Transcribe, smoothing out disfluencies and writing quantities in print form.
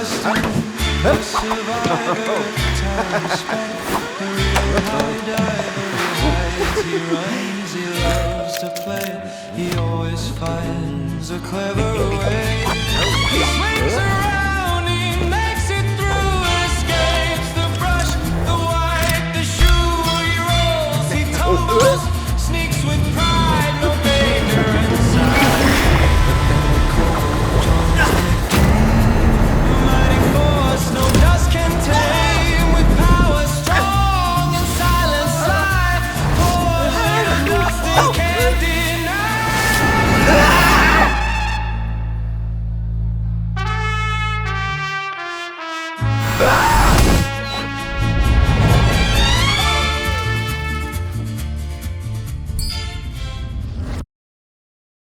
destined a survivor. Time spent, a real high diver. Hides, he runs, he loves to play. He always finds a clever way.